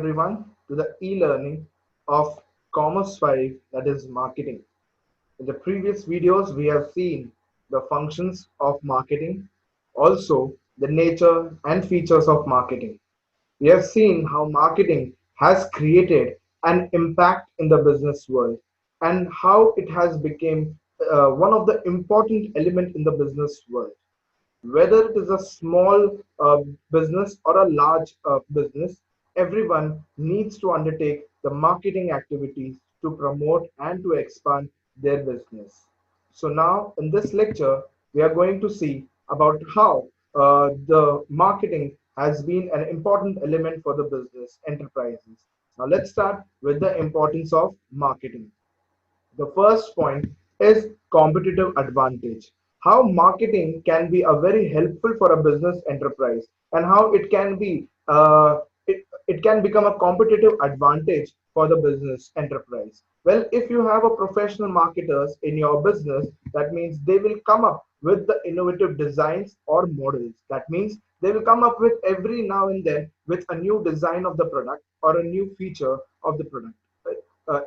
everyone to the e-learning of Commerce 5, that is marketing. In the previous videos, we have seen the functions of marketing, also the nature and features of marketing. We have seen how marketing has created an impact in the business world and how it has become one of the important element in the business world. Whether it is a small business or a large business, everyone needs to undertake the marketing activities to promote and to expand their business. So now in this lecture, we are going to see about how the marketing has been an important element for the business enterprises. Now let's start with the importance of marketing. The first point is competitive advantage. How marketing can be a very helpful for a business enterprise and how it can be it can become a competitive advantage for the business enterprise. Well, if you have a professional marketers in your business, that means they will come up with the innovative designs or models. That means they will come up with every now and then with a new design of the product or a new feature of the product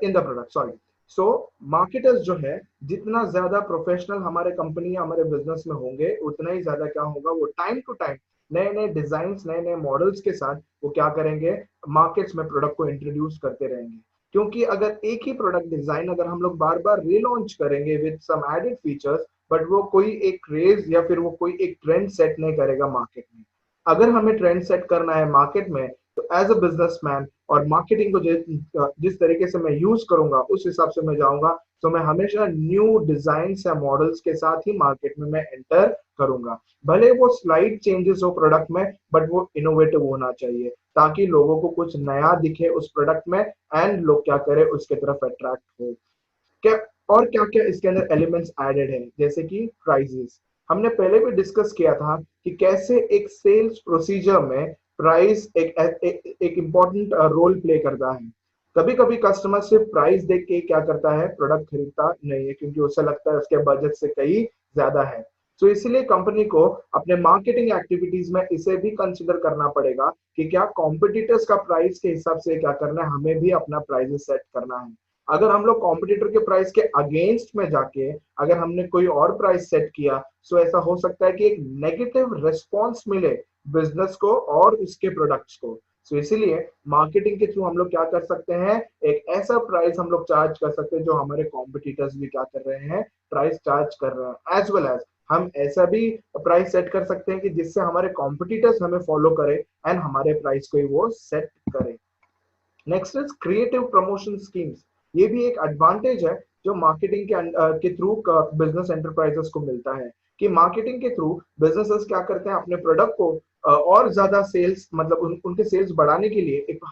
in the product. Sorry. So marketers जो है जितना ज्यादा professional हमारे company हमारे business में होंगे उतना ही ज्यादा क्या होगा वो टाइम टू टाइम नए नए डिजाइन नए नए मॉडल्स के साथ वो क्या करेंगे मार्केट्स में प्रोडक्ट को इंट्रोड्यूस करते रहेंगे क्योंकि अगर एक ही प्रोडक्ट डिजाइन अगर हम लोग बार बार रीलॉन्च करेंगे with some added features but वो कोई एक क्रेज या फिर वो कोई एक ट्रेंड सेट नहीं करेगा मार्केट में अगर हमें ट्रेंड सेट करना है मार्केट में तो एज अ बिजनेसमैन और मार्केटिंग को जिस तरीके से मैं यूज करूंगा उस हिसाब से मैं जाऊंगा तो मैं हमेशा न्यू डिजाइन या मॉडल्स के साथ ही मार्केट में मैं एंटर करूंगा भले वो स्लाइड चेंजेस हो प्रोडक्ट में बट वो इनोवेटिव होना चाहिए ताकि लोगों को कुछ नया दिखे उस प्रोडक्ट में एंड लोग क्या करें उसके तरफ अट्रैक्ट हो क्या और क्या क्या इसके अंदर एलिमेंट्स एडेड है जैसे कि प्राइजेस हमने पहले भी डिस्कस किया था कि कैसे एक सेल्स प्रोसीजर में प्राइस एक इम्पोर्टेंट रोल प्ले करता है कभी कभी कस्टमर सिर्फ प्राइस देख के क्या करता है प्रोडक्ट खरीदता नहीं है क्योंकि उसे लगता है उसके बजट से कहीं ज्यादा है तो इसलिए कंपनी को अपने मार्केटिंग एक्टिविटीज में इसे भी कंसिडर करना पड़ेगा कि क्या कॉम्पिटिटर्स का प्राइस के हिसाब से क्या करना है हमें भी अपना प्राइस सेट करना है अगर हम लोग कॉम्पिटिटर के प्राइस के अगेंस्ट में जाके अगर हमने कोई और प्राइस सेट किया तो ऐसा हो सकता है कि एक नेगेटिव रिस्पॉन्स मिले बिजनेस को और उसके प्रोडक्ट्स को सो इसीलिए मार्केटिंग के थ्रू हम लोग क्या कर सकते हैं एक ऐसा प्राइस हम लोग चार्ज कर सकते हैं जो हमारे कॉम्पिटिटर्स भी क्या कर रहे हैं प्राइस चार्ज कर रहे हैं एज वेल एज हम ऐसा भी प्राइस सेट कर सकते हैं कि जिससे हमारे कॉम्पिटिटर्स हमें फॉलो करें एंड हमारे प्राइस को ही वो सेट करें next is creative promotion schemes ये भी एक एडवांटेज है जो मार्केटिंग के थ्रू बिजनेस एंटरप्राइजेस को मिलता है कि मार्केटिंग के थ्रू बिजनेसेस क्या करते हैं अपने प्रोडक्ट को और ज्यादा सेल्स मतलब उनके सेल्स बढ़ाने के लिए एक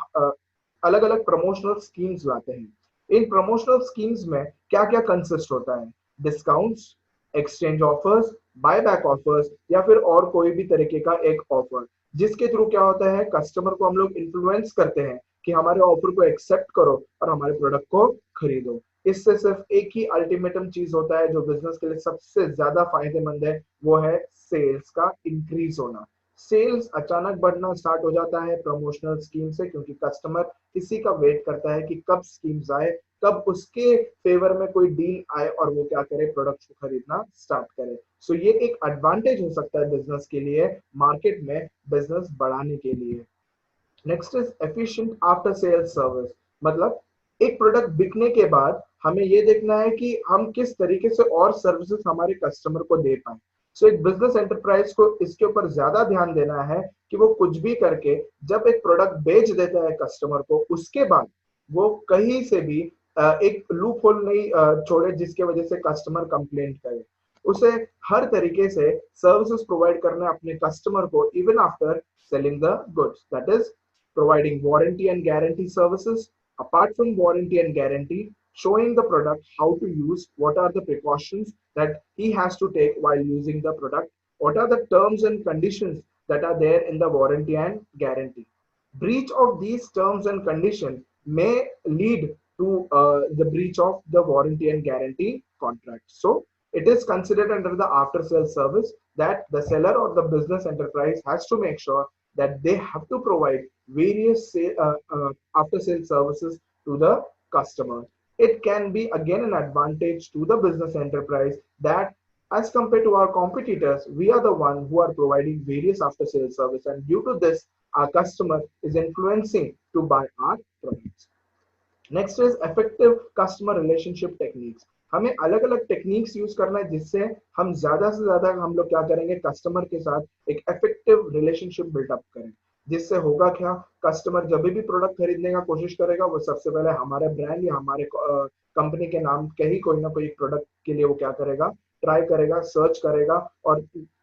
अलग अलग प्रमोशनल स्कीम्स लाते हैं इन प्रमोशनल स्कीम्स में क्या क्या कंसिस्ट होता है discounts exchange offers buyback offers या फिर और कोई भी तरीके का एक ऑफर जिसके थ्रू क्या होता है कस्टमर को हम लोग इन्फ्लुएंस करते हैं कि हमारे ऑफर को एक्सेप्ट करो और हमारे प्रोडक्ट को खरीदो इससे सिर्फ एक ही अल्टीमेटम चीज होता है जो बिजनेस के लिए सबसे ज्यादा फायदेमंद है वो है सेल्स का इंक्रीज होना सेल्स अचानक बढ़ना स्टार्ट हो जाता है प्रमोशनल स्कीम से क्योंकि कस्टमर इसी का वेट करता है कि कब स्कीम्स आए कब उसके फेवर में कोई डील आए और वो क्या करे प्रोडक्ट को खरीदना स्टार्ट करे सो ये एक एडवांटेज हो सकता है बिजनेस के लिए मार्केट में बिजनेस बढ़ाने के लिए next is efficient after sales service मतलब एक प्रोडक्ट बिकने के बाद हमें ये देखना है कि हम किस तरीके से और सर्विसेज हमारे कस्टमर को दे पाए सो एक बिजनेस एंटरप्राइज को इसके ऊपर ज्यादा ध्यान देना है कि वो कुछ भी करके जब एक प्रोडक्ट बेच देता है कस्टमर को उसके बाद वो कहीं से भी एक लूप होल नहीं छोड़े जिसके वजह से कस्टमर कंप्लेंट करे उसे हर तरीके से सर्विसेज प्रोवाइड करना अपने कस्टमर को even after selling the goods that is providing warranty and guarantee services. Apart from warranty and guarantee, showing the product how to use, what are the precautions that he has to take while using the product, what are the terms and conditions that are there in the warranty and guarantee. Breach of these terms and conditions may lead to the breach of the warranty and guarantee contract. So, it is considered under the after sales service that the seller or the business enterprise has to make sure that they have to provide various after sales services to the customer. It can be again an advantage to the business enterprise that as compared to our competitors, we are the one who are providing various after sales service, and due to this, our customer is influencing to buy our products. Next is effective customer relationship techniques. हमें अलग अलग techniques use करना है जिससे हम ज्यादा से ज्यादा हम लोग क्या करेंगे, कस्टमर के साथ एक इफेक्टिव रिलेशनशिप बिल्डअप करें. जिससे होगा क्या, कस्टमर जब भी प्रोडक्ट खरीदने का कोशिश करेगा वो सबसे पहले हमारे ब्रांड या हमारे कंपनी के नाम के ही कोई ना कोई प्रोडक्ट के लिए वो क्या करेगा, ट्राई करेगा, सर्च करेगा और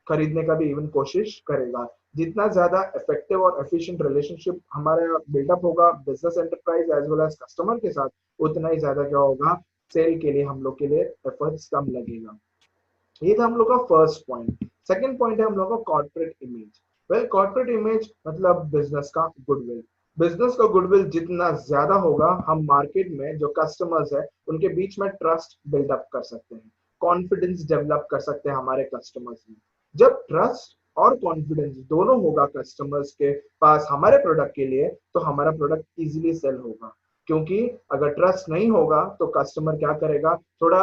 खरीदने का भी इवन कोशिश करेगा. जितना ज्यादा इफेक्टिव और एफिशिएंट रिलेशनशिप हमारा बिल्डअप होगा business enterprise as well as customer के साथ, उतना ही ज्यादा क्या होगा, सेल के लिए हम लोग के लिए एफर्ट्स कम लगेगा. ये था हम लोग का फर्स्ट पॉइंट. सेकंड पॉइंट है हम लोग का corporate image. Well corporate image मतलब बिजनेस का गुडविल. बिजनेस का गुडविल जितना ज्यादा होगा, हम मार्केट में जो कस्टमर्स है उनके बीच में ट्रस्ट बिल्डअप कर सकते हैं, कॉन्फिडेंस डेवलप कर सकते हैं हमारे कस्टमर्स में. जब ट्रस्ट और कॉन्फिडेंस दोनों होगा कस्टमर्स के पास हमारे प्रोडक्ट के लिए, तो हमारा प्रोडक्ट इजीली सेल होगा. क्योंकि अगर ट्रस्ट नहीं होगा तो कस्टमर क्या करेगा, थोड़ा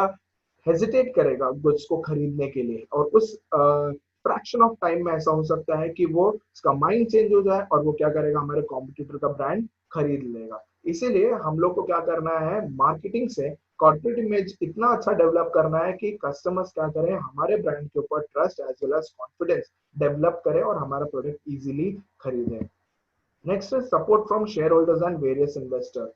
हेजिटेट करेगा गुड्स को खरीदने के लिए, और उस फ्रैक्शन ऑफ टाइम में ऐसा हो सकता है कि वो उसका माइंड चेंज हो जाए और वो क्या करेगा, हमारे कॉम्पिटिटर का ब्रांड खरीद लेगा. इसीलिए हम लोग को क्या करना है, मार्केटिंग से कॉर्पोरेट इमेज इतना अच्छा डेवलप करना है कि कस्टमर्स क्या करें, हमारे ब्रांड के ऊपर trust as well as confidence develop करें और हमारा प्रोडक्ट इजीली खरीदें. Next is support from shareholders and various investor.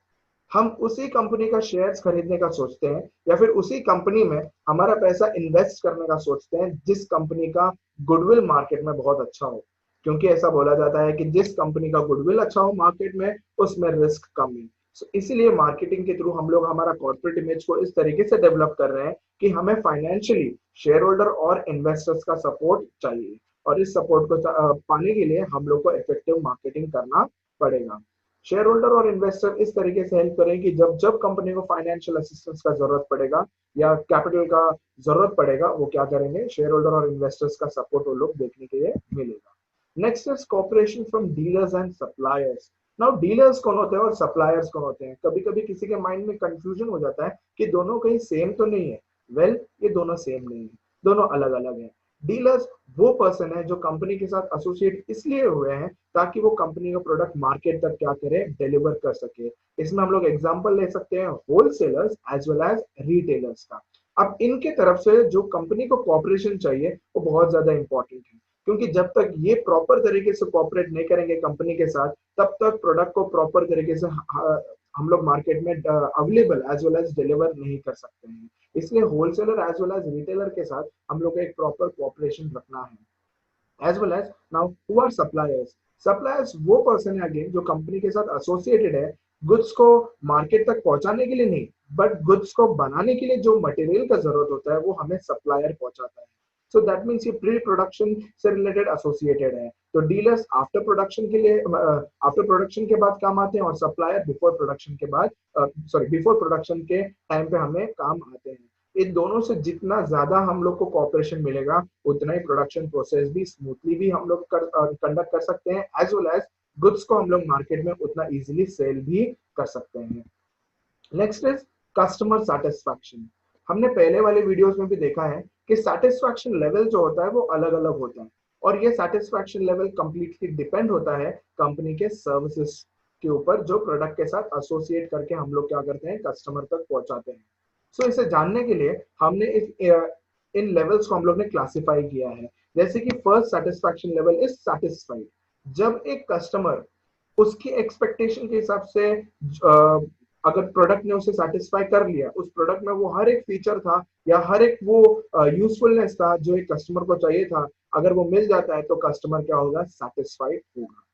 हम उसी कंपनी का शेयर्स खरीदने का सोचते हैं या फिर उसी कंपनी में हमारा पैसा इन्वेस्ट करने का सोचते हैं जिस कंपनी का गुडविल मार्केट में बहुत अच्छा हो. क्योंकि ऐसा बोला जाता है कि जिस कंपनी का गुडविल अच्छा हो मार्केट में, उसमें रिस्क कम है. इसीलिए मार्केटिंग के थ्रू हम लोग हमारा कॉर्पोरेट इमेज को इस तरीके से डेवलप कर रहे हैं कि हमें फाइनेंशियली शेयर होल्डर और इन्वेस्टर्स का सपोर्ट चाहिए, और इस सपोर्ट को पाने के लिए हम लोग को इफेक्टिव मार्केटिंग करना पड़ेगा. शेयर होल्डर और इन्वेस्टर इस तरीके से हेल्प करें कि जब जब कंपनी को फाइनेंशियल असिस्टेंस का जरूरत पड़ेगा या कैपिटल का जरूरत पड़ेगा, वो क्या करेंगे, शेयर होल्डर और इन्वेस्टर्स का सपोर्ट वो लोग देखने के लिए मिलेगा. Next is cooperation from dealers and suppliers. Now dealers कौन होते हैं और सप्लायर्स कौन होते हैं? कभी कभी किसी के माइंड में कंफ्यूजन हो जाता है कि दोनों कहीं सेम तो नहीं है. वेल ये दोनों सेम नहीं है, दोनों अलग अलग हैं. डीलर्स वो पर्सन है जो कंपनी के साथ एसोसिएट इसलिए हुए हैं ताकि वो कंपनी का प्रोडक्ट मार्केट तक क्या करे, डिलीवर कर सके. इसमें हम लोग एग्जांपल ले सकते हैं wholesalers as well as retailers का. अब इनके तरफ से जो कंपनी को कॉपरेशन चाहिए वो बहुत ज्यादा इंपॉर्टेंट है, क्योंकि जब तक ये प्रॉपर तरीके से कॉपरेट नहीं करेंगे कंपनी के साथ, तब तक प्रोडक्ट को प्रॉपर तरीके से हम लोग मार्केट में available as well as deliver नहीं कर सकते हैं. इसलिए wholesaler as well as retailer के साथ हम लोग को एक प्रॉपर कॉपरेशन रखना है. As well as now who are suppliers. Suppliers वो पर्सन है अगेन जो कंपनी के साथ एसोसिएटेड है, गुड्स को मार्केट तक पहुंचाने के लिए नहीं, बट गुड्स को बनाने के लिए जो मटेरियल का जरूरत होता है वो हमें सप्लायर पहुंचाता है. सो दैट मीन्स ये प्री प्रोडक्शन से रिलेटेड एसोसिएटेड है. तो डीलर्स आफ्टर प्रोडक्शन के लिए आफ्टर प्रोडक्शन के बाद काम आते हैं, और सप्लायर बिफोर प्रोडक्शन के बाद बिफोर प्रोडक्शन के टाइम पे हमें काम आते हैं. इन दोनों से जितना ज्यादा हम लोग को कॉपरेशन मिलेगा, उतना ही प्रोडक्शन प्रोसेस भी स्मूथली भी हम लोग कंडक्ट कर सकते हैं, एज वेल एज गुड्स को हम लोग मार्केट में उतना इजीली सेल भी कर सकते हैं. Next is customer satisfaction. हमने पहले वाले वीडियोस में भी देखा है कि सेटिस्फैक्शन लेवल जो होता है वो अलग अलग होता है, और ये सेटिस्फैक्शन लेवल कंप्लीटली डिपेंड होता है कंपनी के सर्विसेज के ऊपर जो प्रोडक्ट के साथ एसोसिएट करके हम लोग क्या करते हैं, कस्टमर तक पहुंचाते हैं. सो इसे जानने के लिए हमने इन लेवल्स को हम लोग ने क्लासिफाई किया है. जैसे कि first satisfaction level is satisfied. जब एक कस्टमर उसकी एक्सपेक्टेशन के हिसाब से अगर प्रोडक्ट ने उसे सेटिस्फाई कर लिया, उस प्रोडक्ट में वो हर एक फीचर था या हर एक वो यूजफुलनेस था जो एक कस्टमर को चाहिए था, अगर वो मिल जाता है तो कस्टमर क्या होगा, सेटिस्फाइड होगा.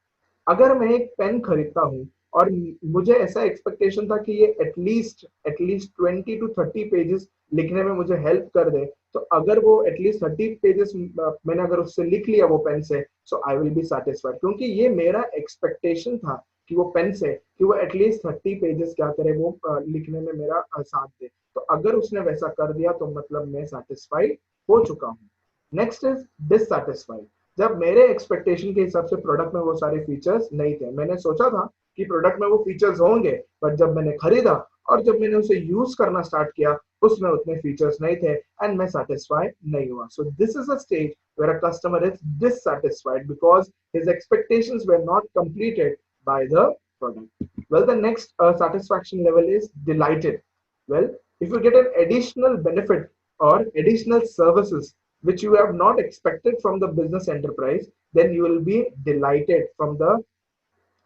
अगर मैं एक पेन खरीदता हूँ और मुझे ऐसा एक्सपेक्टेशन था कि ये एटलीस्ट 20 to 30 पेजेस लिखने में मुझे हेल्प कर दे, तो अगर वो एटलीस्ट 30 पेजेस मैंने अगर उससे लिख लिया वो पेन से, सो आई विल बी सेटिस्फाइड, क्योंकि ये मेरा एक्सपेक्टेशन था कि वो पेन से कि वो एटलीस्ट 30 पेजेस क्या करे, वो लिखने में मेरा साथ दे. तो अगर उसने वैसा कर दिया तो मतलब मैं सेटिस्फाइड हो चुका हूँ. Next is dissatisfied. जब मेरे एक्सपेक्टेशन के हिसाब से प्रोडक्ट में वो सारे फीचर्स नहीं थे। मैंने सोचा था कि प्रोडक्ट में वो फीचर्स होंगे, बट जब मैंने खरीदा और जब मैंने उसे यूज करना स्टार्ट किया, उसमें उतने फीचर्स नहीं थे एंड मैं सेटिस्फाई नहीं हुआ। So this is a stage where a customer is dissatisfied because his expectations were not completed by the product. Well, the next satisfaction level is delighted. Well, if you get an additional benefit or additional services which you have not expected from the business enterprise, then you will be delighted from the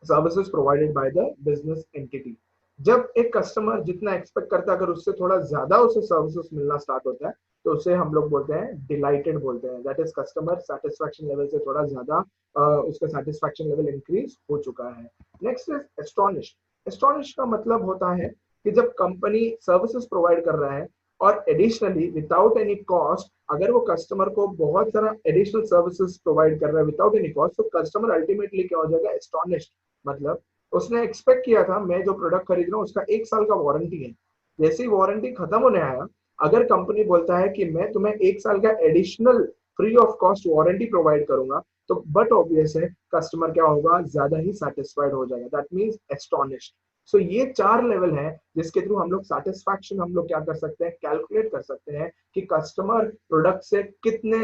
services provided by the business entity. जब एक customer जितना expect करता है, अगर उससे थोड़ा ज्यादा उसे सर्विसेज मिलना स्टार्ट होता है, तो उसे हम लोग बोलते हैं डिलाइटेड बोलते हैं। That is customer satisfaction level से थोड़ा ज्यादा उसका सेटिस्फैक्शन लेवल इंक्रीज हो चुका है। Next is astonish. एस्टोनिश का मतलब होता है कि जब कंपनी सर्विसेज प्रोवाइड कर रहा है और एडिशनली विदाउट एनी कॉस्ट, अगर वो कस्टमर को बहुत सारा एडिशनल सर्विसेज प्रोवाइड कर रहा है विदाउट एनी कॉस्ट, तो कस्टमर अल्टीमेटली क्या हो जाएगा, एस्टोनिश्ड। मतलब उसने एक्सपेक्ट किया था मैं जो प्रोडक्ट खरीद रहा हूँ उसका 1 साल का वारंटी है, जैसे ही वारंटी खत्म होने आया, अगर कंपनी बोलता है कि मैं तुम्हें 1 साल का additional free of cost warranty provide करूंगा, तो बट ऑब्वियस है कस्टमर क्या होगा, ज्यादा ही सेटिस्फाइड हो जाएगा। That means astonished. सो ये 4 लेवल है जिसके थ्रू हम लोग सेटिस्फैक्शन हम लोग क्या कर सकते हैं, कैलकुलेट कर सकते हैं कि कस्टमर प्रोडक्ट से कितने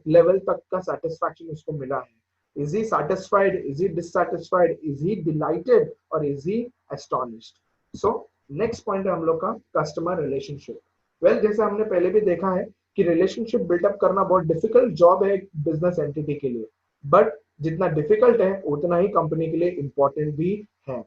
लेवल तक का सेटिस्फैक्शन उसको मिला है। Is he satisfied? Is he dissatisfied? Is he delighted? Or is he astonished? So next point है हम लोग का कस्टमर रिलेशनशिप। वेल, जैसे हमने पहले भी देखा है कि रिलेशनशिप बिल्डअप करना बहुत डिफिकल्ट जॉब है एक बिजनेस एंटिटी के लिए, बट जितना डिफिकल्ट है उतना ही कंपनी के लिए इंपॉर्टेंट भी है।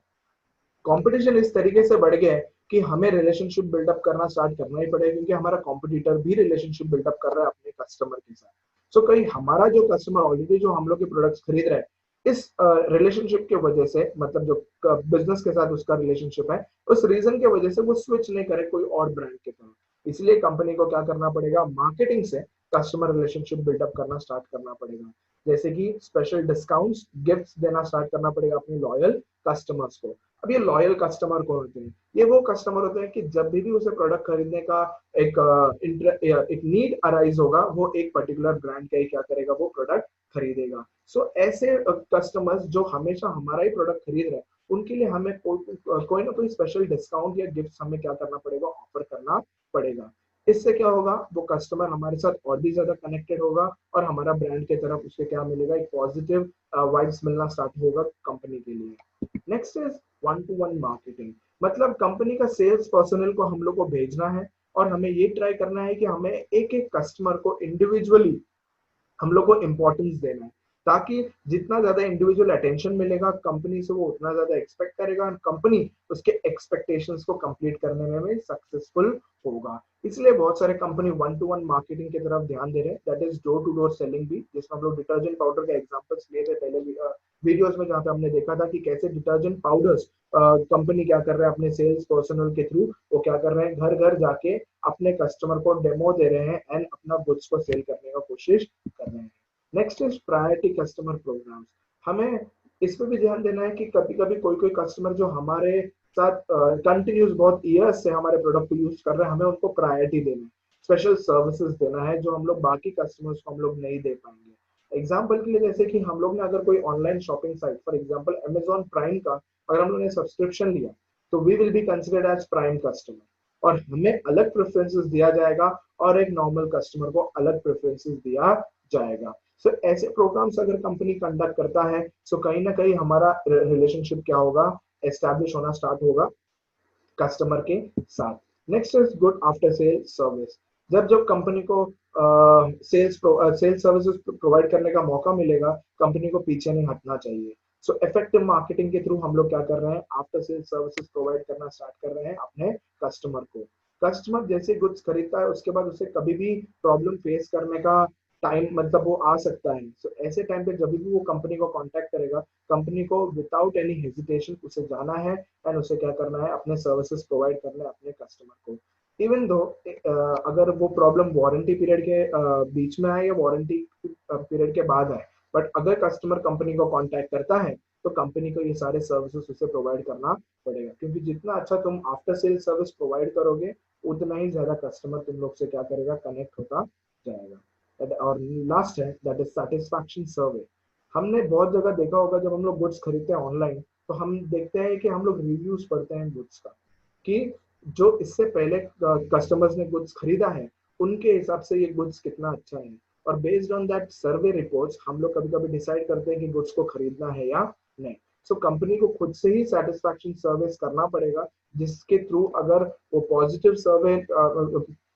कंपटीशन इस तरीके से बढ़ गया है कि हमें रिलेशनशिप बिल्डअप करना स्टार्ट करना ही पड़ेगा, क्योंकि हमारा कॉम्पिटिटर भी रिलेशनशिप बिल्डअप कर रहा है अपने कस्टमर के साथ। सो कहीं हमारा जो कस्टमर ऑलरेडी जो हम लोग के प्रोडक्ट्स खरीद रहा है, इस रिलेशनशिप की वजह से, मतलब जो बिजनेस के साथ उसका रिलेशनशिप है, उस रीजन की वजह से वो स्विच नहीं करे कोई और ब्रांड के तरफ। इसलिए कंपनी को क्या करना पड़ेगा, मार्केटिंग से कस्टमर रिलेशनशिप बिल्डअप करना स्टार्ट करना पड़ेगा। जैसे कि स्पेशल डिस्काउंट्स, गिफ्ट्स देना स्टार्ट करना पड़ेगा अपने लॉयल कस्टमर्स को। अब ये लॉयल कस्टमर कौन होते हैं, ये वो कस्टमर होते हैं कि जब भी उसे प्रोडक्ट खरीदने का एक एक नीड अराइज होगा, वो एक पर्टिकुलर ब्रांड का ही क्या करेगा, वो प्रोडक्ट खरीदेगा। सो ऐसे कस्टमर्स जो हमेशा हमारा ही प्रोडक्ट खरीद रहे हैं, उनके लिए हमें कोई ना कोई स्पेशल डिस्काउंट या गिफ्ट हमें क्या करना पड़ेगा, ऑफर करना पड़ेगा। इससे क्या होगा, वो कस्टमर हमारे साथ और भी ज्यादा कनेक्टेड होगा और हमारा ब्रांड की तरफ उसके क्या मिलेगा, एक पॉजिटिव वाइब्स मिलना स्टार्ट होगा कंपनी के लिए। Next is one to one marketing. मतलब कंपनी का सेल्स पर्सनल को हम लोग को भेजना है और हमें ये ट्राई करना है कि हमें एक एक कस्टमर को इंडिविजुअली हम लोग को इम्पोर्टेंस देना है, ताकि जितना ज्यादा इंडिविजुअल अटेंशन मिलेगा कंपनी से, वो उतना ज्यादा एक्सपेक्ट करेगा और कंपनी उसके एक्सपेक्टेशंस को कंप्लीट करने में भी सक्सेसफुल होगा। इसलिए बहुत सारे company one to one marketing की तरफ ध्यान दे रहे हैं, that is door to door selling भी, जिसमें हम लोग डिटर्जेंट पाउडर का एग्जांपल्स लिए थे पहले वीडियोस में, जहाँ पे हमने देखा था कि कैसे डिटर्जेंट पाउडर्स कंपनी क्या कर रहा है अपने सेल्स पर्सनल के थ्रू, वो क्या कर रहे हैं, घर घर जाके अपने कस्टमर को डेमो दे रहे हैं एंड अपना गुड्स को सेल करने का कोशिश कर रहे हैं। Next is priority customer programs. हमें इस पे भी ध्यान देना है कि कभी कभी कोई कोई कस्टमर जो हमारे साथ कंटिन्यूस बहुत ईयर्स से हमारे प्रोडक्ट को यूज कर रहे हैं, हमें उनको प्रायोरिटी देना है, स्पेशल सर्विसेज देना है जो हम लोग बाकी कस्टमर्स को हम लोग नहीं दे पाएंगे। एग्जाम्पल के लिए, जैसे कि हम लोग ने अगर कोई online shopping site, for example Amazon Prime का अगर हम लोग ने सब्सक्रिप्शन लिया, तो we will be considered as prime customer और हमें अलग प्रेफरेंसेस दिया जाएगा और एक नॉर्मल कस्टमर को अलग प्रेफरेंसेस दिया जाएगा। सो ऐसे प्रोग्राम्स अगर कंपनी कंडक्ट करता है, सो कहीं ना कहीं हमारा रिलेशनशिप क्या होगा, एस्टैब्लिश होना स्टार्ट होगा कस्टमर के साथ। Next is good after sale service. जब जब कंपनी को सेल्स सर्विसेज प्रोवाइड करने का मौका मिलेगा, कंपनी को पीछे नहीं हटना चाहिए। सो इफेक्टिव मार्केटिंग के थ्रू हम लोग क्या कर रहे हैं, आफ्टर सेल सर्विसेज प्रोवाइड करना स्टार्ट कर रहे हैं अपने कस्टमर को। कस्टमर जैसे गुड्स खरीदता है उसके बाद उसे कभी भी प्रॉब्लम फेस करने का टाइम, मतलब वो आ सकता है। सो ऐसे टाइम पे जब भी वो कंपनी को कांटेक्ट करेगा, कंपनी को विदाउट एनी हेजिटेशन उसे जाना है एंड उसे क्या करना है, अपने सर्विसेज प्रोवाइड करना है अपने कस्टमर को। इवन दो अगर वो प्रॉब्लम वारंटी पीरियड के बीच में आए या वारंटी पीरियड के बाद आए, बट अगर कस्टमर कंपनी को कांटेक्ट करता है तो कंपनी को ये सारे सर्विसेज उसे प्रोवाइड करना पड़ेगा, क्योंकि जितना अच्छा तुम आफ्टर सेल सर्विस प्रोवाइड करोगे, उतना ही ज्यादा कस्टमर तुम लोग से क्या करेगा, कनेक्ट होता जाएगा। और लास्ट है दैट इज सेटिस्फैक्शन सर्वे। हमने बहुत जगह देखा होगा जब हम लोग गुड्स खरीदते हैं ऑनलाइन, तो हम देखते हैं कि हम लोग रिव्यूज पढ़ते हैं गुड्स का, कि जो इससे पहले कस्टमर्स ने गुड्स खरीदा है उनके हिसाब से ये गुड्स कितना अच्छा है, और based on that survey reports हम लोग कभी कभी डिसाइड करते हैं कि गुड्स को खरीदना है या नहीं। सो कंपनी को खुद से ही सेटिस्फैक्शन सर्विस करना पड़ेगा, जिसके थ्रू अगर वो पॉजिटिव सर्वे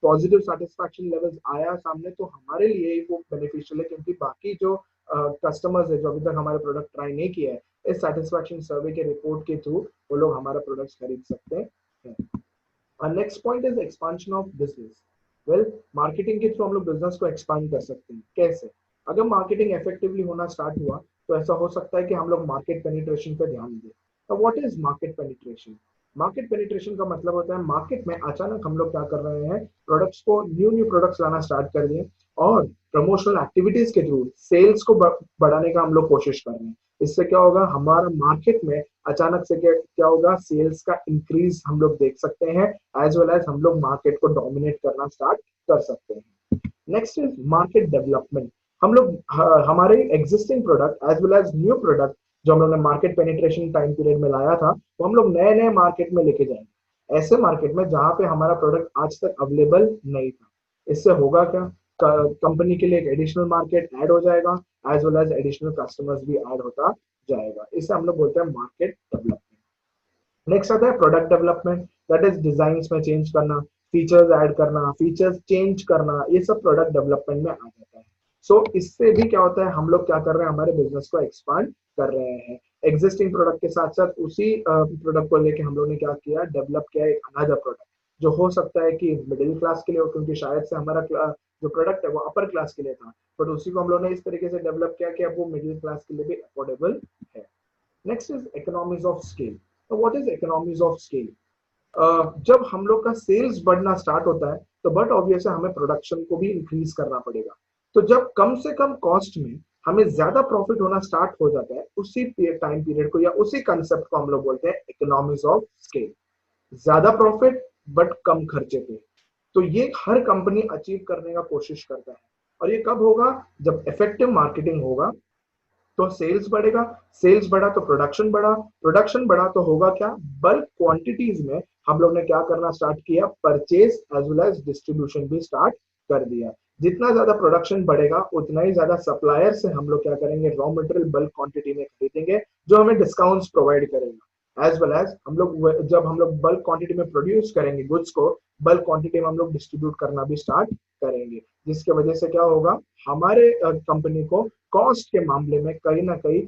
पॉजिटिव सेटिस्फैक्शन लेवल्स आया सामने तो हमारे लिए ही वो बेनिफिशियल है, क्योंकि बाकी जो कस्टमर्स है जो अभी तक हमारे प्रोडक्ट ट्राई नहीं किया है, इस सेटिस्फैक्शन सर्वे के रिपोर्ट के थ्रू वो लोग हमारा प्रोडक्ट्स खरीद सकते हैं। और next point is expansion of business. Well, marketing के थ्रू हम लोग बिजनेस को एक्सपांड कर सकते हैं। कैसे? अगर मार्केटिंग इफेक्टिवली होना स्टार्ट हुआ तो ऐसा हो सकता है कि हम लोग मार्केट पेनिट्रेशन पे ध्यान दें। तो what is market penetration? Market penetration का मतलब होता है मार्केट में अचानक हम लोग क्या कर रहे हैं, प्रोडक्ट्स को न्यू न्यू प्रोडक्ट्स लाना स्टार्ट कर दिए और प्रमोशनल एक्टिविटीज के थ्रू सेल्स को बढ़ाने का हम लोग कोशिश कर रहे हैं। इससे क्या होगा, हमारा मार्केट में अचानक से क्या होगा, सेल्स का इंक्रीज हम लोग देख सकते हैं, एज वेल एज हम लोग मार्केट को डोमिनेट करना स्टार्ट कर सकते हैं। Next is market development. हम लोग हमारे existing product as well as new product जो हम लोग ने मार्केट पेनिट्रेशन टाइम पीरियड में लाया था, वो हम लोग नए नए मार्केट में लेके जाएंगे, ऐसे मार्केट में जहां पे हमारा प्रोडक्ट आज तक अवेलेबल नहीं था। इससे होगा क्या, कंपनी के लिए एक एडिशनल मार्केट ऐड हो जाएगा, as well as additional customers भी ऐड होता जाएगा। इसे हम लोग बोलते हैं मार्केट डेवलपमेंट। नेक्स्ट आता है product development, that is design में चेंज करना, फीचर्स ऐड करना, फीचर्स चेंज करना, ये सब प्रोडक्ट डेवलपमेंट में आ जाता है। सो इससे भी क्या होता है, हम लोग क्या कर रहे हैं, हमारे बिजनेस को एक्सपांड कर रहे हैं। एग्जिस्टिंग प्रोडक्ट के साथ साथ उसी प्रोडक्ट को लेके हम लोग ने क्या किया, डेवलप किया एक अनदर प्रोडक्ट, जो हो सकता है कि मिडिल क्लास के लिए हो, क्योंकि शायद से हमारा जो प्रोडक्ट है वो अपर क्लास के लिए था, बट उसी को हम लोग ने इस तरीके से डेवलप किया कि अब वो मिडिल क्लास के लिए भी अफोर्डेबल है। Next is economies of scale. तो what is economies of scale? जब हम लोग का सेल्स बढ़ना स्टार्ट होता है तो बट ऑब्वियस है हमें प्रोडक्शन को भी इंक्रीज करना पड़ेगा। तो जब कम से कम कॉस्ट में हमें ज्यादा प्रॉफिट होना स्टार्ट हो जाता है, उसी टाइम पीरियड को या उसी कंसेप्ट को हम लोग बोलते हैं इकोनॉमीज ऑफ स्केल। ज्यादा प्रॉफिट बट कम खर्चे पे। तो ये हर कंपनी अचीव करने का कोशिश करता है। और ये कब होगा, जब इफेक्टिव मार्केटिंग होगा तो सेल्स बढ़ेगा, सेल्स बढ़ा तो प्रोडक्शन बढ़ा, प्रोडक्शन बढ़ा तो होगा क्या, बल्क क्वांटिटीज में हम लोग ने क्या करना स्टार्ट किया, purchase as well as distribution भी स्टार्ट कर दिया। जितना ज्यादा प्रोडक्शन बढ़ेगा उतना ही ज्यादा सप्लायर से हम लोग क्या करेंगे, रॉ मटेरियल बल्क क्वांटिटी में खरीदेंगे, जो हमें डिस्काउंट्स प्रोवाइड करेगा। एज वेल एज हम लोग जब हम लोग बल्क क्वांटिटी में प्रोड्यूस करेंगे गुड्स को, बल्क क्वांटिटी में हम लोग डिस्ट्रीब्यूट करना भी स्टार्ट करेंगे, जिसके वजह से क्या होगा, हमारे कंपनी को कॉस्ट के मामले में कहीं ना कहीं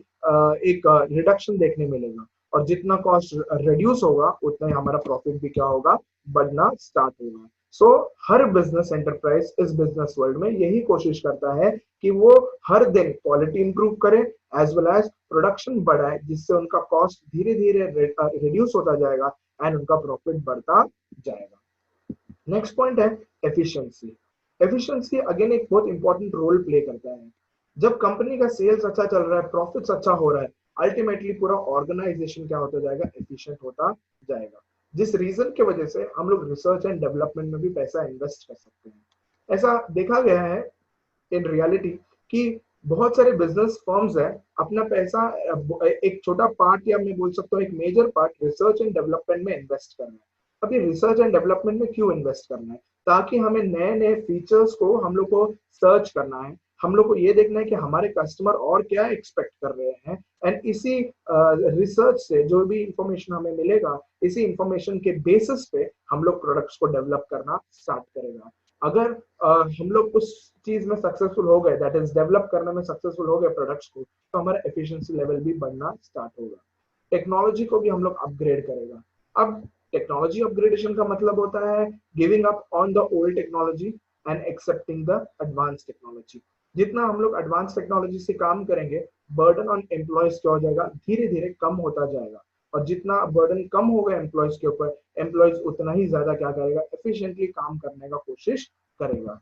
एक रिडक्शन देखने मिलेगा। और जितना कॉस्ट रिड्यूस होगा उतना ही हमारा प्रॉफिट भी क्या होगा, बढ़ना स्टार्ट होगा। सो हर बिजनेस एंटरप्राइज इस बिजनेस वर्ल्ड में यही कोशिश करता है कि वो हर दिन क्वालिटी इंप्रूव करे एज वेल एज प्रोडक्शन बढ़ाए, जिससे उनका कॉस्ट धीरे धीरे रिड्यूस होता जाएगा एंड उनका प्रॉफिट बढ़ता जाएगा। नेक्स्ट पॉइंट है एफिशिएंसी। एफिशिएंसी अगेन एक बहुत इंपॉर्टेंट रोल प्ले करता है। जब कंपनी का सेल्स अच्छा चल रहा है, प्रॉफिट्स अच्छा हो रहा है, अल्टीमेटली पूरा ऑर्गेनाइजेशन क्या होता जाएगा, एफिशिएंट होता जाएगा, जिस रीजन की वजह से हम लोग रिसर्च एंड डेवलपमेंट में भी पैसा इन्वेस्ट कर सकते हैं। ऐसा देखा गया है इन रियलिटी कि बहुत सारे बिजनेस फर्म्स है, अपना पैसा एक छोटा पार्ट या मैं बोल सकता हूँ एक major part research and development में इन्वेस्ट करना है। अभी रिसर्च एंड डेवलपमेंट में क्यों इन्वेस्ट करना है, ताकि हमें नए नए फीचर्स को हम लोग को सर्च करना है, हम लोग को ये देखना है कि हमारे कस्टमर और क्या एक्सपेक्ट कर रहे हैं, एंड इसी रिसर्च से जो भी इंफॉर्मेशन हमें मिलेगा, इसी इंफॉर्मेशन के बेसिस पे हम लोग प्रोडक्ट्स को डेवलप करना स्टार्ट करेगा। अगर हम लोग उस चीज में सक्सेसफुल हो गए, दैट इज डेवलप करने में सक्सेसफुल हो गए प्रोडक्ट्स को, तो हमारा एफिशिएंसी लेवल भी बढ़ना स्टार्ट होगा। टेक्नोलॉजी को भी हम लोग अपग्रेड करेगा। अब टेक्नोलॉजी अपग्रेडेशन का मतलब होता है giving up on the old technology and accepting the advance technology. जितना हम लोग एडवांस टेक्नोलॉजी से काम करेंगे, बर्डन ऑन एम्प्लॉयज क्या हो जाएगा, धीरे धीरे कम होता जाएगा। और जितना बर्डन कम होगा एम्प्लॉयज के ऊपर, एम्प्लॉयज उतना ही ज्यादा क्या करेगा, एफिशिएंटली काम करने का कोशिश करेगा।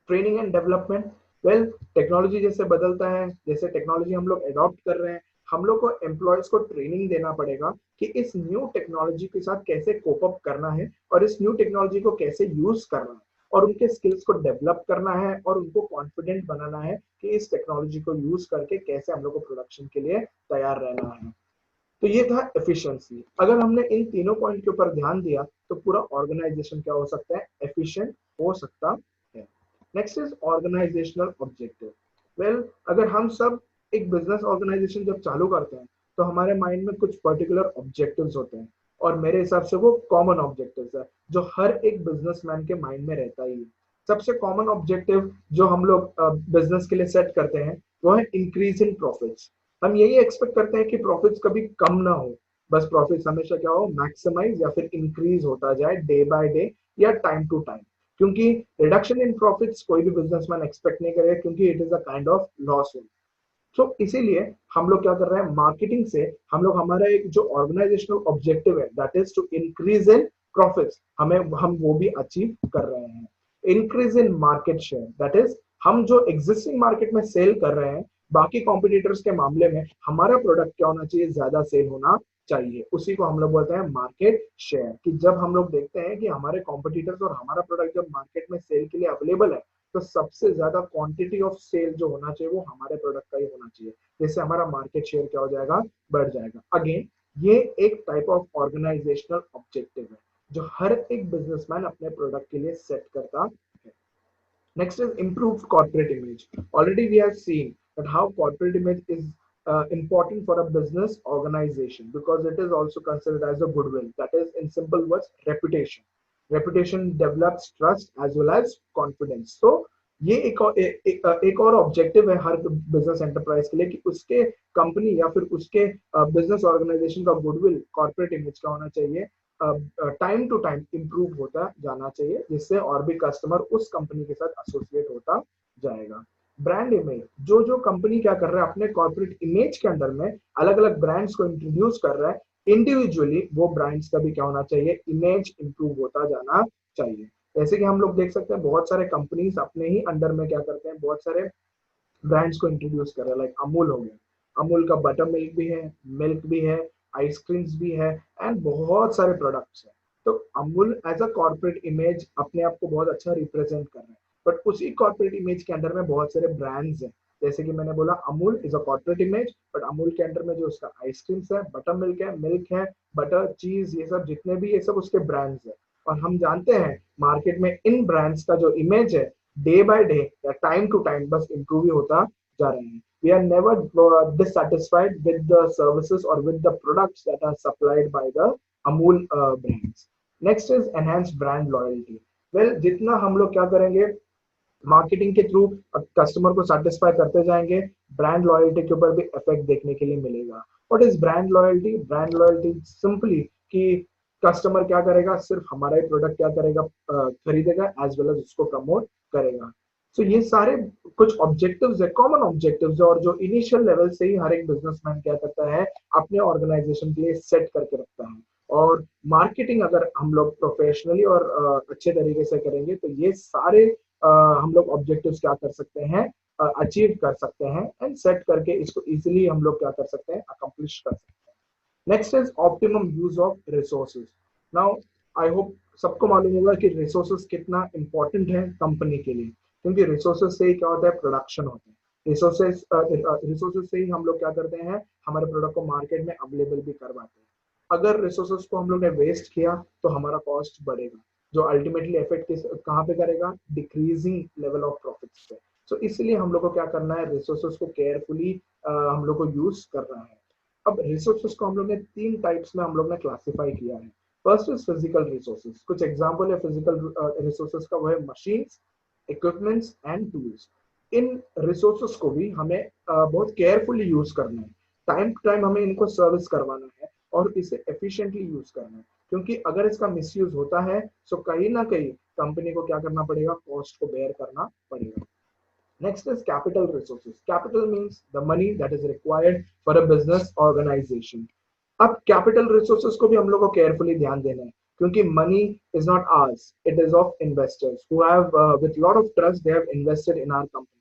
Training and development, well technology जैसे बदलता है, जैसे टेक्नोलॉजी हम लोग अडॉप्ट कर रहे हैं, हम लोग को एम्प्लॉयज को ट्रेनिंग देना पड़ेगा कि इस न्यू टेक्नोलॉजी के साथ कैसे कोप अप करना है और इस न्यू टेक्नोलॉजी को कैसे यूज करना है। और उनके स्किल्स को डेवलप करना है और उनको कॉन्फिडेंट बनाना है कि इस टेक्नोलॉजी को यूज करके कैसे हम लोग को प्रोडक्शन के लिए तैयार रहना है। तो ये था एफिशिएंसी। अगर हमने इन तीनों पॉइंट के ऊपर ध्यान दिया तो पूरा ऑर्गेनाइजेशन क्या हो सकता है, एफिशिएंट हो सकता है। Next is organisational objective. Well, अगर हम सब एक बिजनेस ऑर्गेनाइजेशन जब चालू करते हैं तो हमारे माइंड में कुछ पर्टिकुलर ऑब्जेक्टिव्स होते हैं और मेरे हिसाब से वो कॉमन ऑब्जेक्टिव्स है जो हर एक बिजनेसमैन के माइंड में रहता ही है। सबसे कॉमन ऑब्जेक्टिव जो हम लोग बिजनेस के लिए सेट करते हैं वो है इंक्रीज इन प्रॉफिट्स। हम यही एक्सपेक्ट करते हैं कि प्रॉफिट्स कभी कम ना हो, बस प्रॉफिट्स हमेशा क्या हो, मैक्सिमाइज या फिर इंक्रीज होता जाए डे बाय डे या टाइम टू टाइम। क्योंकि रिडक्शन इन प्रॉफिट्स कोई भी बिजनेसमैन एक्सपेक्ट नहीं करेगा क्योंकि it is a kind of loss. तो इसीलिए हम लोग क्या कर रहे हैं, मार्केटिंग से हम लोग हमारा एक जो ऑर्गेनाइजेशनल ऑब्जेक्टिव है that is to increase in profits, हम वो भी अचीव कर रहे हैं। Increase in market share that is हम जो एग्जिस्टिंग मार्केट में सेल कर रहे हैं बाकी कॉम्पिटिटर्स के मामले में हमारा प्रोडक्ट क्या होना चाहिए, ज्यादा सेल होना चाहिए। उसी को हम लोग बोलते हैं मार्केट शेयर। कि जब हम लोग देखते हैं कि हमारे कॉम्पिटिटर्स और हमारा प्रोडक्ट जब मार्केट में सेल के लिए अवेलेबल है तो सबसे ज्यादा क्वांटिटी ऑफ सेल जो होना चाहिए वो हमारे प्रोडक्ट का ही होना चाहिए, जिससे हमारा मार्केट शेयर क्या हो जाएगा, बढ़ जाएगा। अगेन ये एक टाइप ऑफ ऑर्गेनाइजेशनल ऑब्जेक्टिव है जो हर एक बिजनेसमैन अपने प्रोडक्ट के लिए सेट करता है। Next is improved corporate image. Already we have seen that how corporate image is important for a business organization because it is also considered as a goodwill. That is, in simple words, reputation. Reputation develops trust as well as confidence. So ये एक और objective है हर business enterprise के लिए कि उसके company या फिर उसके बिजनेस ऑर्गेनाइजेशन का गुडविल, कॉर्पोरेट इमेज का होना चाहिए, टाइम टू टाइम इंप्रूव होता जाना चाहिए, जिससे और भी कस्टमर उस कंपनी के साथ एसोसिएट होता जाएगा। ब्रांड इमेज, जो जो कंपनी क्या कर रहा है अपने कॉर्पोरेट इमेज के अंदर में अलग अलग ब्रांड्स को इंट्रोड्यूस कर रहा है, इंडिविजुअली वो ब्रांड्स का भी क्या होना चाहिए, इमेज इंप्रूव होता जाना चाहिए। जैसे कि हम लोग देख सकते हैं बहुत सारे कंपनीज अपने ही अंडर में क्या करते हैं, बहुत सारे ब्रांड्स को इंट्रोड्यूस कर रहे हैं। लाइक अमूल हो गया, अमूल का बटर मिल्क भी है, आइसक्रीम्स भी है एंड बहुत सारे प्रोडक्ट्स हैं। तो Amul as a corporate image अपने आप को बहुत अच्छा रिप्रेजेंट कर रहा है, बट उसी कॉर्पोरेट इमेज के अंदर में बहुत सारे ब्रांड्स हैं। जैसे कि मैंने बोला Amul is a corporate image, but Amul के अंदर में जो उसका आइसक्रीम्स है, बटर मिल्क है, बटर चीज, ये सब जितने भी ये सब उसके ब्रांड्स है। और हम जानते हैं मार्केट में इन ब्रांड्स का जो इमेज है डे बाय डे या टाइम टू टाइम बस इंप्रूव ही होता जा रहे हैं। We are never dissatisfied with the services or with the products that are supplied by the Amul brands. Next is enhanced brand loyalty. Well, जितना हम लोग क्या करेंगे मार्केटिंग के थ्रू कस्टमर को सेटिस्फाई करते जाएंगे, ब्रांड लॉयल्टी के ऊपर भी इफेक्ट देखने के लिए मिलेगा। What is brand loyalty? Brand loyalty simply कि कस्टमर क्या करेगा, सिर्फ हमारा ही प्रोडक्ट क्या करेगा, खरीदेगा एज वेल एज उसको प्रमोट करेगा। सो ये सारे कुछ ऑब्जेक्टिव्स है, कॉमन ऑब्जेक्टिव्स है, और जो इनिशियल लेवल से ही हर एक बिजनेसमैन क्या करता है, अपने ऑर्गेनाइजेशन के लिए सेट करके रखता है। और मार्केटिंग अगर हम लोग प्रोफेशनली और अच्छे तरीके से करेंगे तो ये सारे हम लोग ऑब्जेक्टिव्स क्या कर सकते हैं, अचीव कर सकते हैं एंड सेट करके इसको इजीली हम लोग क्या कर सकते हैं, अकम्प्लिश कर सकते हैं। Next is optimum use of resources. Now I hope सबको मालूम होगा कि रिसोर्सेज कितना इंपॉर्टेंट है कंपनी के लिए, क्योंकि रिसोर्सेज से ही क्या होता है, प्रोडक्शन होता है। रिसोर्सेज से ही हम लोग क्या करते हैं, हमारे प्रोडक्ट को मार्केट में अवेलेबल भी करवाते हैं। अगर रिसोर्सेज को हम लोग ने वेस्ट किया तो हमारा कॉस्ट बढ़ेगा, जो अल्टीमेटली इफेक्ट कहाँ पे करेगा, डिक्रीजिंग लेवल ऑफ प्रॉफिट्स पे। सो इसलिए हम लोग को क्या करना है, रिसोर्सेज को केयरफुली हम लोग को यूज करना है। अब रिसोर्सेज को हम लोग ने तीन टाइप्स में हम लोग ने क्लासिफाई किया है। First is physical resources. कुछ एग्जांपल है फिजिकल रिसोर्सेज का, वो है machines, equipments and tools. In resources को भी हमें बहुत केयरफुली यूज करना है, टाइम टू टाइम हमें इनको सर्विस करवाना है और इसे एफिशिएंटली यूज करना है। क्योंकि अगर इसका मिसयूज होता है तो कहीं ना कहीं कंपनी को क्या करना पड़ेगा, कॉस्ट को बेयर करना पड़ेगा। Next is capital resources. Capital means the money that is required for a business organization. अब कैपिटल रिसोर्सेज को भी हम लोग को केयरफुली ध्यान देना है, क्योंकि money is not ours, it is of investors who have with lot of trust they have invested in our company.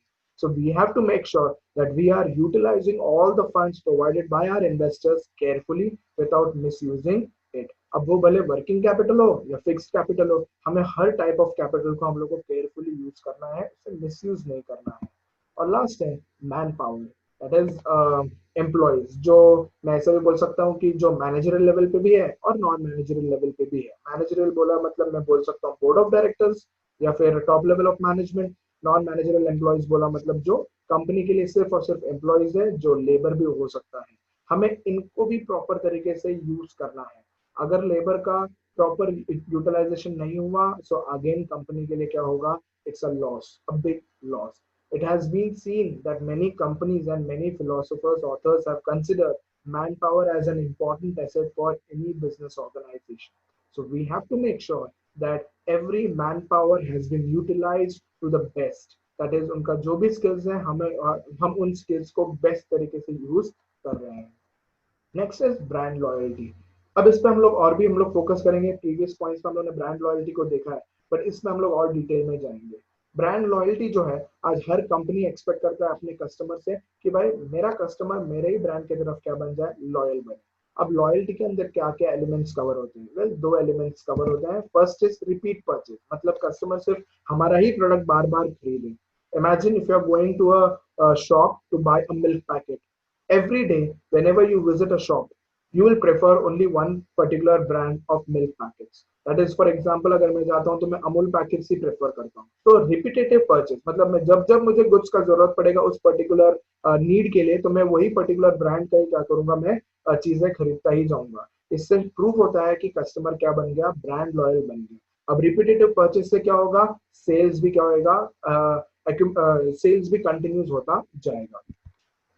So we have to make sure that we are utilizing all the funds provided by our investors carefully without misusing it. A अब वो भले working capital हो या fixed capital हो, हमें हर type of capital को हम लोग को केयरफुली यूज करना है, उसे मिसयूज नहीं करना है। और लास्ट है man power, that is employees, जो मैं ऐसा भी बोल सकता हूँ कि जो मैनेजरियल लेवल पे भी है और नॉन मैनेजरियल लेवल पे भी है। मैनेजरियल बोला मतलब मैं बोल सकता हूँ बोर्ड ऑफ डायरेक्टर्स या फिर top level of management. Non managerial employees बोला मतलब जो कंपनी के लिए सिर्फ और सिर्फ एम्प्लॉयज है, जो लेबर भी हो सकता है। हमें इनको भी प्रॉपर तरीके से यूज करना है। अगर लेबर का प्रॉपर यूटिलाइजेशन नहीं हुआ, सो अगेन कंपनी के लिए क्या होगा, it's a loss, a big loss. It has been seen that many companies and many philosophers, authors have considered manpower as an important asset for any business organization. So we have to make sure that every manpower has been utilized to the best. That is, उनका जो भी skills है हम उन skills को best तरीके से use कर रहे हैं। Next is brand loyalty. अब इस पे हम लोग फोकस करेंगे। प्रीवियस पॉइंट्स में हम लोग ने ब्रांड लॉयल्टी को देखा है, बट इसमें हम लोग और डिटेल में जाएंगे। ब्रांड लॉयल्टी जो है, आज हर कंपनी एक्सपेक्ट करता है अपने कस्टमर से कि भाई मेरा कस्टमर मेरे ही ब्रांड की तरफ क्या बन जाए, लॉयल बने। अब लॉयल्टी के अंदर क्या क्या एलिमेंट्स कवर होते हैं? वेल, दो एलिमेंट्स कवर होते हैं। फर्स्ट इज रिपीट परचेज, मतलब कस्टमर सिर्फ हमारा ही प्रोडक्ट बार बार खरीदे। Imagine if you are going to a shop to buy a milk packet, every day whenever you visit a shop, you will prefer only one particular brand of milk packets. That is, for example, अगर मैं जाता हूँ तो मैं Amul packets ही prefer करता हूँ। तो repetitive purchase मतलब मैं जब जब मुझे गुड्स का जरूरत पड़ेगा उस पर्टिकुलर नीड के लिए, तो मैं वही पर्टिकुलर ब्रांड का ही क्या करूंगा, मैं चीजें खरीदता ही जाऊंगा। इससे प्रूफ होता है कि कस्टमर क्या बन गया, ब्रांड लॉयल बन गया। अब रिपीटेटिव परचेज से क्या होगा, सेल्स भी क्या होगा, सेल्स भी कंटिन्यूस होता जाएगा।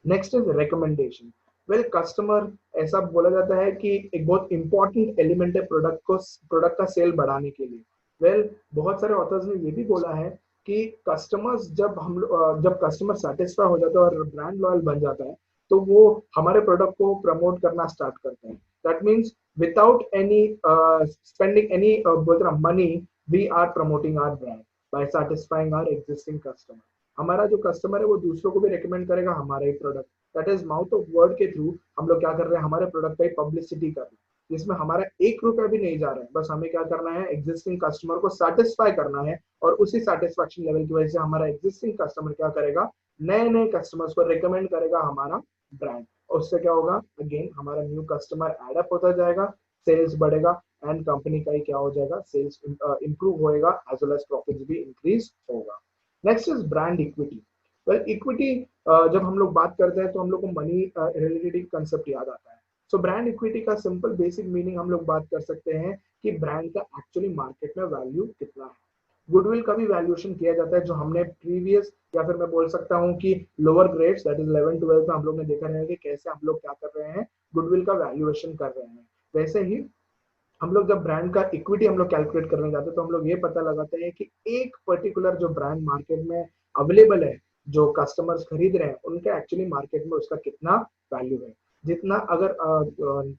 Next is recommendation. Well, customer, ऐसा बोला जाता है कि एक बहुत इंपॉर्टेंट एलिमेंट है प्रोडक्ट का सेल बढ़ाने के लिए। वेल, बहुत सारे ऑथर्स ने ये भी बोला है कि कस्टमर्स जब कस्टमर सेटिस्फाई हो जाता है और ब्रांड लॉयल बन जाता है, तो वो हमारे प्रोडक्ट को प्रमोट करना स्टार्ट करते हैं। That means without any spending any money, we are promoting our brand by satisfying our existing customer. हमारा जो कस्टमर है वो दूसरों को भी रिकमेंड करेगा हमारा ही product. That is mouth of word के थ्रू हम लोग क्या कर रहे हैं, हमारे प्रोडक्ट का पब्लिसिटी कर रहे हैं, जिसमें हमारा 1 रुपया भी नहीं जा रहा है। बस हमें क्या करना है, एग्जिस्टिंग कस्टमर को सेटिस्फाई करना है, और उसी सेटिस्फेक्शन लेवल की वजह से हमारा एग्जिस्टिंग कस्टमर क्या करेगा, नए नए कस्टमर्स को रिकमेंड करेगा हमारा ब्रांड। और उससे क्या होगा, अगेन हमारा न्यू कस्टमर एड अप होता जाएगा, सेल्स बढ़ेगा, एंड कंपनी का ही क्या हो जाएगा, सेल्स इंप्रूव होएगा, एज वेल एज प्रॉफिट भी इंक्रीज होगा। Next is brand equity. Well, equity जब हम लोग बात करते हैं तो हम लोग को मनी रिलेटेड कंसेप्ट याद आता है। सो ब्रांड इक्विटी का सिंपल बेसिक मीनिंग हम लोग बात कर सकते हैं कि ब्रांड का एक्चुअली मार्केट में वैल्यू कितना है। गुडविल का भी वैल्यूएशन किया जाता है, जो हमने प्रीवियस या फिर मैं बोल सकता हूँ कि लोअर ग्रेड्स दैट इज 11 12 में हम लोग ने देखा है कि कैसे हम लोग क्या कर रहे हैं, गुडविल का वैल्यूएशन कर रहे हैं। वैसे ही हम लोग जब ब्रांड का इक्विटी हम लोग कैलकुलेट करने जाते हैं, तो हम लोग ये पता लगाते हैं कि एक पर्टिकुलर जो ब्रांड मार्केट में अवेलेबल है, जो कस्टमर्स खरीद रहे हैं, उनका एक्चुअली मार्केट में उसका कितना वैल्यू है। जितना अगर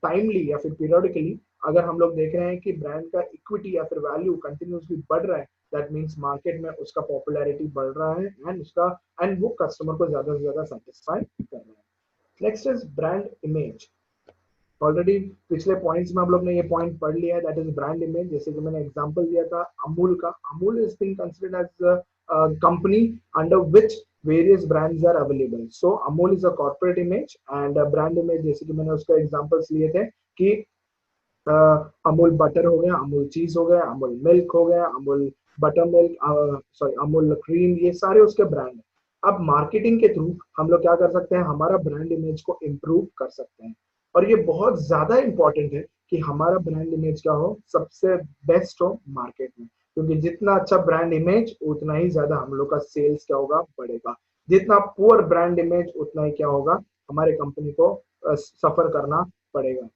टाइमली या फिर पीरियडिकली अगर हम लोग देख रहे हैं कि ब्रांड का इक्विटी या फिर वैल्यू कंटिन्यूसली बढ़ रहा है, दैट मीन्स मार्केट में उसका पॉपुलैरिटी बढ़ रहा है, एंड वो कस्टमर को ज्यादा से ज्यादा सेटिस्फाई कर रहा है। Next is brand image. Already पिछले पॉइंट्स में हम लोग ने ये पॉइंट पढ़ लिया है, दैट इज ब्रांड इमेज। जैसे कि मैंने एग्जांपल दिया था अमूल का, Amul is being considered as company under which various brands are available. So Amul is a corporate image and brand image, जैसे कि मैंने उसका एग्जांपल्स लिए थे कि अमूल बटर हो गया, अमूल चीज हो गया, अमूल मिल्क हो गया, Amul butter milk, sorry Amul cream, ये सारे उसके ब्रांड हैं। अब मार्केटिंग के थ्रू हम लोग क्या कर सकते हैं, हमारा ब्रांड इमेज को इम्प्रूव कर सकते हैं। और ये बहुत ज्यादा इंपॉर्टेंट है कि हमारा ब्रांड इमेज क्या हो, सबसे बेस्ट हो मार्केट में, क्योंकि जितना अच्छा ब्रांड इमेज उतना ही ज्यादा हम लोग का सेल्स क्या होगा, बढ़ेगा। जितना पुअर ब्रांड इमेज उतना ही क्या होगा, हमारे कंपनी को सफर करना पड़ेगा।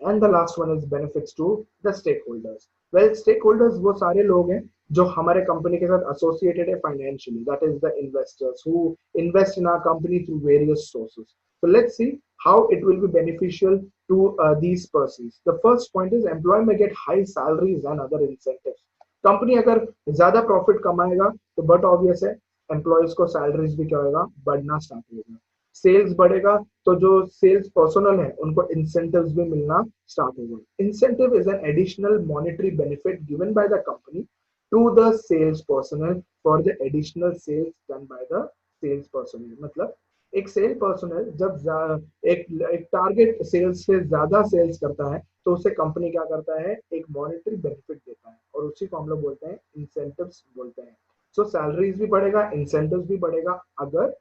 And the last one is benefits to the stakeholders. Well, stakeholders वो सारे लोग हैं जो हमारे कंपनी के साथ एसोसिएटेड है financially, that is the investors who invest in our company through various sources. So let's see how it will be beneficial to these persons. The first point is employee may get high salaries and other incentives. Company अगर ज्यादा profit कमाएगा तो but obvious है employees को salaries भी क्या होगा, बढ़ना स्टार्ट होगा। सेल्स बढ़ेगा तो जो सेल्स पर्सनल है उनको इंसेंटिव्स भी मिलना स्टार्ट होगा. Incentive is an additional monetary benefit given by the company to the sales personnel for the additional sales done by the sales personnel. मतलब एक सेल पर्सनल जब एक टारगेट सेल्स से ज्यादा सेल्स करता है तो उसे कंपनी क्या करता है, एक मॉनेटरी बेनिफिट देता है और उसी को हम लोग बोलते हैं इंसेंटिव्स बोलते हैं. सो सैलरीज भी बढ़ेगा, इंसेंटिव्स भी बढ़ेगा अगर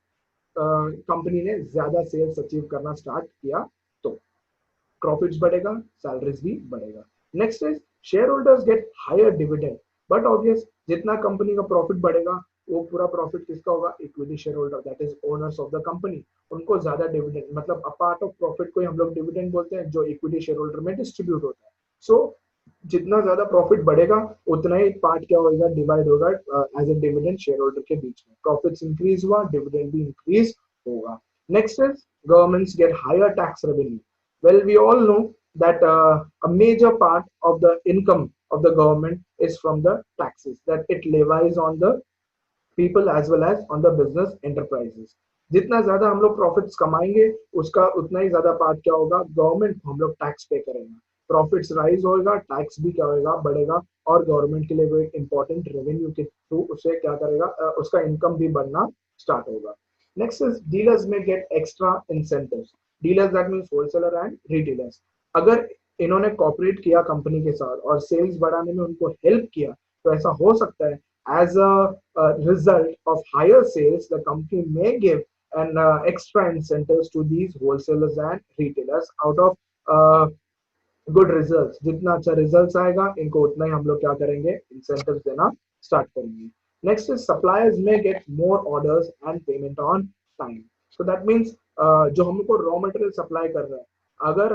कंपनी ने ज्यादा सेल्स अचीव करना स्टार्ट किया तो प्रॉफिट्स बढ़ेगा, सैलरीज भी बढ़ेगा. Next is shareholders get higher dividend. But obvious जितना कंपनी का प्रॉफिट बढ़ेगा वो पूरा प्रॉफिट किसका होगा, equity shareholder that is owners of the company. उनको ज्यादा डिविडेंड मतलब अ पार्ट ऑफ प्रॉफिट को हम लोग डिविडेंड बोलते हैं जो इक्विटी शेयर होल्डर में डिस्ट्रीब्यूट होता है. सो जितना ज्यादा प्रॉफिट बढ़ेगा उतना ही पार्ट क्या होगा, डिवाइड होगा as a dividend shareholder के बीच में. प्रॉफिट्स इंक्रीज हुआ, डिविडेंड भी इंक्रीज होगा. Next is governments get higher tax revenue. Well, we all know that a major part of the income of the government is from the taxes that it levies on the people as well as on the business enterprises. जितना ज्यादा हम लोग profits कमाएंगे उसका उतना ही ज्यादा part क्या होगा, गवर्नमेंट को हम लोग टैक्स पे करेंगे. प्रॉफिट्स राइज होएगा, टैक्स भी क्या होएगा, बढ़ेगा और गवर्नमेंट के लिए वो एक इंपॉर्टेंट रेवेन्यू के थ्रू उसे क्या करेगा, उसका इनकम भी बढ़ना स्टार्ट होगा. नेक्स्ट इज डीलर्स में get extra incentives. Dealers that means wholesaler and retailers. अगर इन्होंने कॉपरेट किया कंपनी के साथ और सेल्स बढ़ाने में उनको हेल्प किया तो ऐसा हो सकता है as a result of higher sales, the company may give an extra incentives to these wholesalers and retailers out of good results. जितना अच्छा रिजल्ट्स आएगा इनको उतना ही हम लोग क्या करेंगे, इंसेंटिव्स देना स्टार्ट करेंगे. नेक्स्ट इज सप्लायर्स में get more orders and payment on time. So that means जो हमको रॉ मटेरियल सप्लाई कर रहा है अगर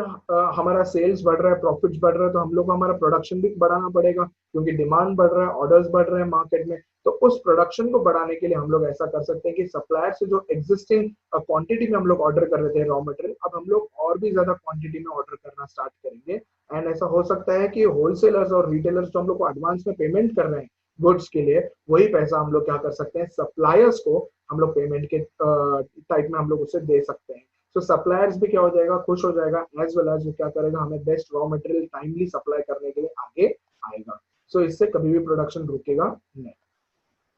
हमारा सेल्स बढ़ रहा है, प्रॉफिट्स बढ़ रहा है तो हम लोग को हमारा प्रोडक्शन भी बढ़ाना पड़ेगा क्योंकि डिमांड बढ़ रहा है, ऑर्डर्स बढ़ रहे हैं मार्केट में. तो उस प्रोडक्शन को बढ़ाने के लिए हम लोग ऐसा कर सकते हैं कि सप्लायर से जो एग्जिस्टिंग क्वांटिटी में हम लोग ऑर्डर कर रहे थे रॉ मटेरियल, अब हम लोग और भी ज्यादा क्वांटिटी में ऑर्डर करना स्टार्ट करेंगे. एंड ऐसा हो सकता है कि होलसेलर्स और रिटेलर्स जो हम लोग को एडवांस में पेमेंट कर रहे हैं गुड्स के लिए, वही पैसा हम लोग क्या कर सकते हैं, सप्लायर्स को हम लोग पेमेंट के टाइप में हम लोग उसे दे सकते हैं. तो सप्लायर्स भी क्या हो जाएगा, खुश हो जाएगा, एज वेल एज वो क्या करेगा, हमें best raw material timely supply करने के लिए आगे आएगा. सो इससे कभी भी प्रोडक्शन रुकेगा नहीं.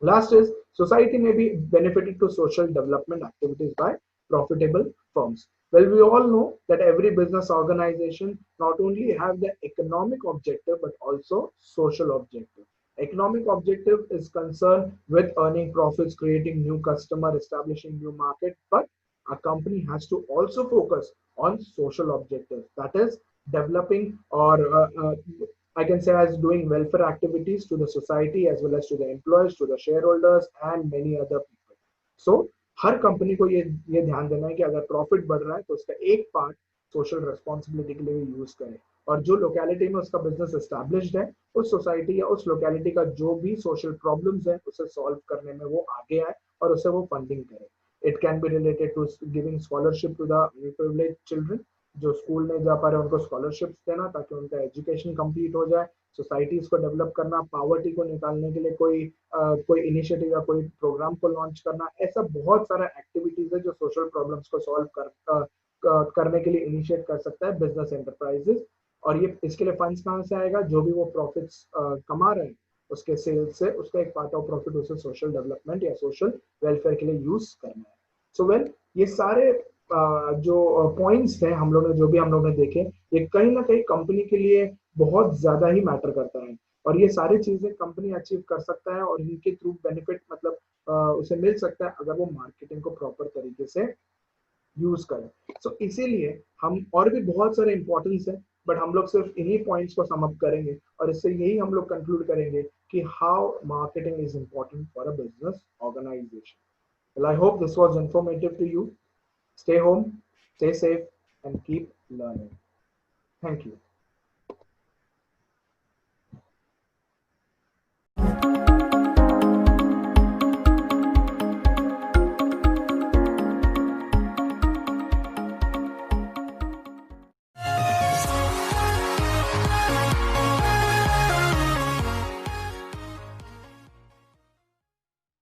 Last is society may be benefited to social development activities by profitable firms. Well, we all know that every business organization not only have the economic objective but also social objective. Economic objective is concerned with earning profits, creating new customer, establishing new market, but a company has to also focus on social objectives, that is developing or I can say as doing welfare activities to the society as well as to the employees, to the shareholders and many other people. So her company को ये ध्यान देना है कि अगर profit बढ़ रहा है तो उसका एक पार्ट सोशल रिस्पॉन्सिबिलिटी के लिए यूज करे और जो लोकेलिटी में उसका बिजनेस एस्टैब्लिश्ड है उस सोसाइटी या उस लोकेलिटी का जो भी सोशल प्रॉब्लम्स है उसे सॉल्व करने में वो आगे आए और उसे वो फंडिंग करे. It can be related to giving scholarship to the privileged children जो स्कूल नहीं जा पा रहे उनको स्कॉलरशिप्स देना ताकि उनका एजुकेशन कंप्लीट हो जाए. सोसाइटीज को डेवलप करना, पावर्टी को निकालने के लिए कोई इनिशिएटिव या कोई प्रोग्राम को लॉन्च करना, ऐसा बहुत सारा एक्टिविटीज है जो सोशल प्रॉब्लम्स को करने के लिए इनिशिएट कर सकता है बिजनेस एंटरप्राइजेस. और ये इसके लिए फंड्स कहाँ से आएगा, जो भी वो प्रॉफिट्स कमा रहे हैं उसके सेल्स से उसका एक पार्ट ऑफ प्रॉफिट उसे सोशल डेवलपमेंट या सोशल वेलफेयर के लिए यूज करना है. सो वेल ये सारे जो पॉइंट्स थे हम लोग ने जो भी हम लोग ने देखे ये कहीं ना कहीं कंपनी के लिए बहुत ज्यादा ही मैटर करता है और ये सारी चीजें कंपनी अचीव कर सकता है और इनके थ्रू बेनिफिट मतलब उसे मिल सकता है अगर वो मार्केटिंग को प्रॉपर तरीके से यूज करें. सो इसीलिए हम और भी बहुत सारे इंपॉर्टेंस है बट हम लोग सिर्फ इन्हीं पॉइंट्स को सम अप करेंगे और इससे यही हम लोग कंक्लूड करेंगे कि how marketing is important for a business organisation. Well, I hope this was informative to you. Stay home, stay safe, and keep learning. Thank you.